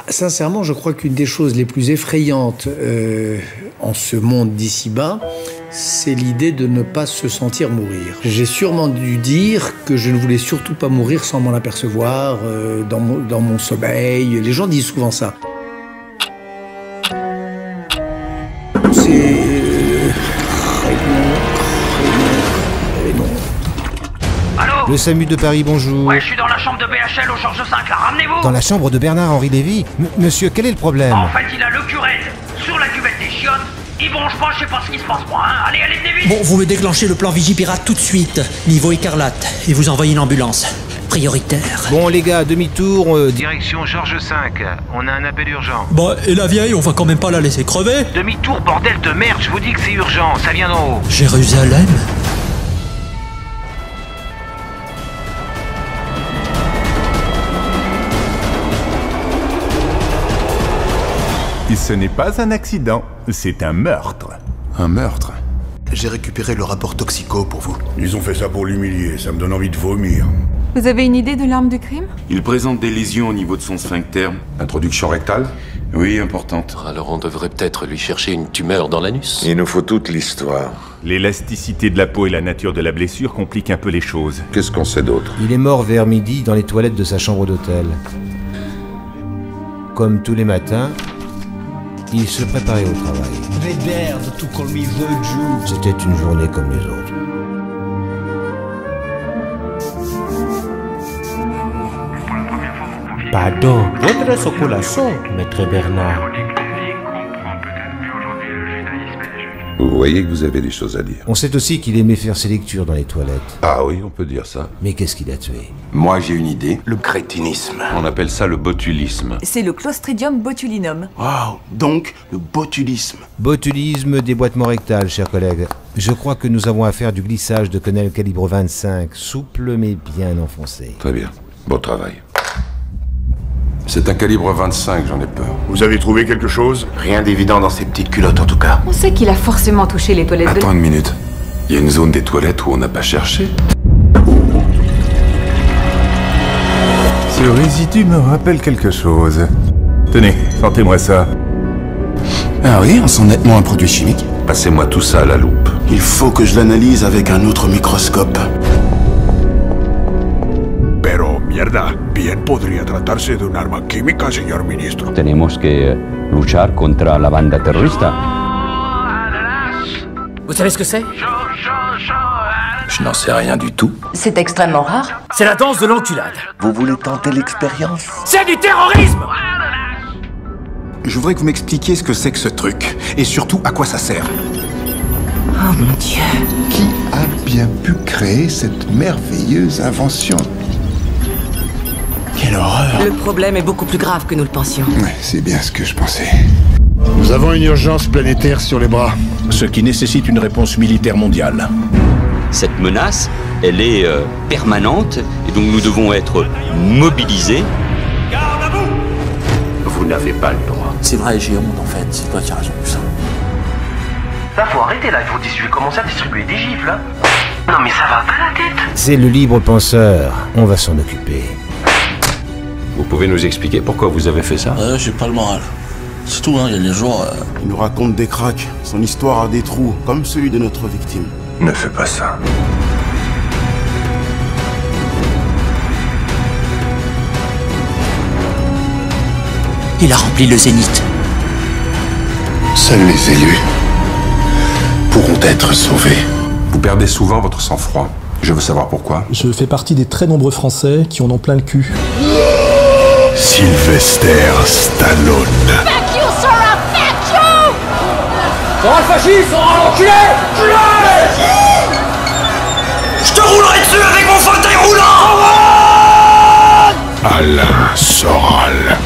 Sincèrement, je crois qu'une des choses les plus effrayantes en ce monde d'ici-bas, c'est l'idée de ne pas se sentir mourir. J'ai sûrement dû dire que je ne voulais surtout pas mourir sans m'en apercevoir, dans mon sommeil. Les gens disent souvent ça. C'est... Le SAMU de Paris, bonjour. Ouais, je suis dans la chambre de BHL au Georges V, là, ramenez-vous. Dans la chambre de Bernard-Henri Lévy. Monsieur, quel est le problème? En fait, il a le curette sur la cuvette des chiottes. Il bronche pas, je sais pas ce qui se passe, moi, hein. Allez, venez vite. Bon, vous me déclenchez le plan Vigipirate tout de suite, niveau écarlate, et vous envoyez une ambulance. Prioritaire. Bon, les gars, demi-tour... Direction Georges V, on a un appel urgent. Bah, et la vieille, on va quand même pas la laisser crever. Demi-tour, bordel de merde, je vous dis que c'est urgent, ça vient d'en haut. Jérusalem. Ce n'est pas un accident, c'est un meurtre. Un meurtre? J'ai récupéré le rapport toxico pour vous. Ils ont fait ça pour l'humilier, ça me donne envie de vomir. Vous avez une idée de l'arme du crime? Il présente des lésions au niveau de son sphincter. Introduction rectale? Oui, importante. Alors on devrait peut-être lui chercher une tumeur dans l'anus. Il nous faut toute l'histoire. L'élasticité de la peau et la nature de la blessure compliquent un peu les choses. Qu'est-ce qu'on sait d'autre? Il est mort vers midi dans les toilettes de sa chambre d'hôtel. Comme tous les matins, il se préparait au travail. C'était une journée comme les autres. Pardon, votre circulation, maître Bernard. Vous voyez que vous avez des choses à dire. On sait aussi qu'il aimait faire ses lectures dans les toilettes. Ah oui, on peut dire ça. Mais qu'est-ce qu'il a tué? Moi, j'ai une idée. Le crétinisme. On appelle ça le botulisme. C'est le Clostridium botulinum. Waouh! Donc, le botulisme. Botulisme, déboîtement rectal, chers collègues. Je crois que nous avons affaire du glissage de quenelle calibre 25, souple mais bien enfoncé. Très bien. Bon travail. C'est un calibre 25, j'en ai peur. Vous avez trouvé quelque chose? Rien d'évident dans ces petites culottes, en tout cas. On sait qu'il a forcément touché les toilettes Attends une minute. Il y a une zone des toilettes où on n'a pas cherché. Ce résidu me rappelle quelque chose. Tenez, sentez-moi ça. Ah oui, on sent nettement un produit chimique. Passez-moi tout ça à la loupe. Il faut que je l'analyse avec un autre microscope. Pero, mierda, bien podría tratarse de un arma química, señor ministro. Tenemos que luchar contra la banda terrorista. Vous savez ce que c'est? Je n'en sais rien du tout. C'est extrêmement rare. C'est la danse de l'enculade. Vous voulez tenter l'expérience? C'est du terrorisme! Je voudrais que vous m'expliquiez ce que c'est que ce truc. Et surtout, à quoi ça sert. Oh mon Dieu. Qui a bien pu créer cette merveilleuse invention? Quelle horreur! Le problème est beaucoup plus grave que nous le pensions. Ouais, c'est bien ce que je pensais. Nous avons une urgence planétaire sur les bras, ce qui nécessite une réponse militaire mondiale. Cette menace, elle est permanente, et donc nous devons être mobilisés. Vous n'avez pas le droit. C'est vrai, j'ai honte en fait, c'est toi qui as raison de ça. Là, faut arrêter, là, je vais commencer à distribuer des gifles, là. Non, mais ça va pas la tête. C'est le libre penseur, on va s'en occuper. Vous pouvez nous expliquer pourquoi vous avez fait ça? J'ai pas le moral. C'est tout, hein, il y a des jours... Il nous raconte des cracks. Son histoire a des trous, comme celui de notre victime. Ne fais pas ça. Il a rempli le zénith. Seuls les élus pourront être sauvés. Vous perdez souvent votre sang-froid. Je veux savoir pourquoi. Je fais partie des très nombreux Français qui en ont plein le cul. Sylvester Stallone. Fuck you, Sora! Fuck you! Sera le fasciste, sera l'enculé! Je te roulerai dessus avec mon fauteuil roulant! Alain Soral.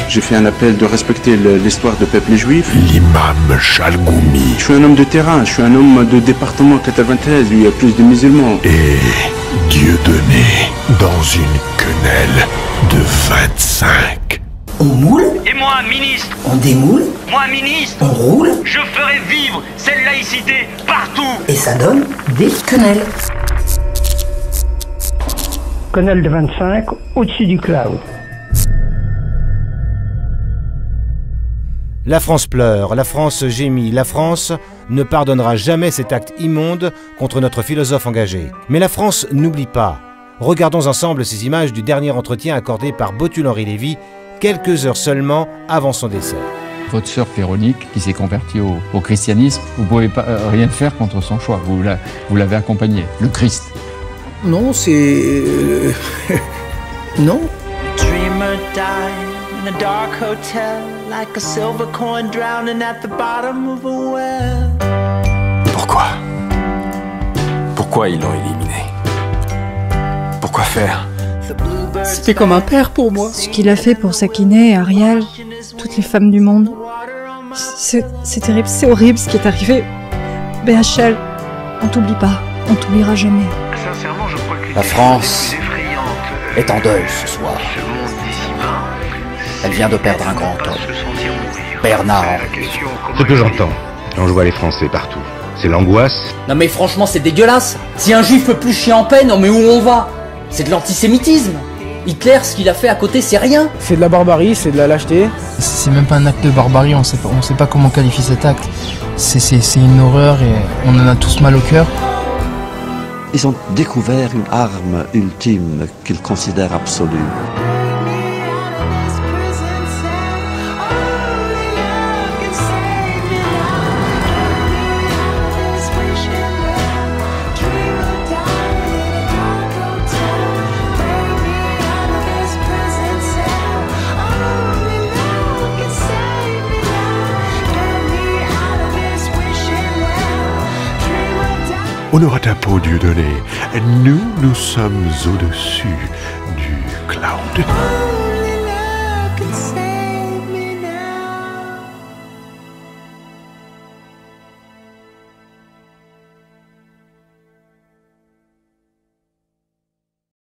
J'ai fait un appel de respecter l'histoire du peuple juif. L'imam Chalgoumi. Je suis un homme de terrain, je suis un homme de département 93 où il y a plus de musulmans. Et Dieudonné dans une quenelle de 25. On moule? Et moi, ministre? On démoule? Moi, ministre? On roule? Je ferai vivre cette laïcité partout! Et ça donne des quenelles. Connell de 25, au-dessus du cloud. La France pleure, la France gémit, la France ne pardonnera jamais cet acte immonde contre notre philosophe engagé. Mais la France n'oublie pas. Regardons ensemble ces images du dernier entretien accordé par Botul-Henri Lévy quelques heures seulement avant son décès. Votre sœur Véronique, qui s'est convertie au christianisme, vous ne pouvez pas rien faire contre son choix. Vous l'avez accompagnée. Le Christ. Non, c'est... non. In a dark hotel, like a silver coin drowning at the bottom of a well. Pourquoi ils l'ont éliminé? Pourquoi faire? C'était comme un père pour moi. Ce qu'il a fait pour Sakiné, Ariel, toutes les femmes du monde. C'est terrible, c'est horrible ce qui est arrivé. BHL, on t'oublie pas, on t'oubliera jamais. Sincèrement, je crois que la France est en deuil ce soir. Elle vient de perdre un grand homme, Bernard Henry. Ce que j'entends quand je vois les Français partout, c'est l'angoisse. Non mais franchement c'est dégueulasse. Si un juif peut plus chier en paix, non mais où on va? C'est de l'antisémitisme. Hitler, ce qu'il a fait à côté, c'est rien. C'est de la barbarie, c'est de la lâcheté. C'est même pas un acte de barbarie, on sait pas comment qualifier cet acte. C'est une horreur et on en a tous mal au cœur. Ils ont découvert une arme ultime qu'ils considèrent absolue. On aura ta peau, Dieu donné. Nous sommes au-dessus du cloud.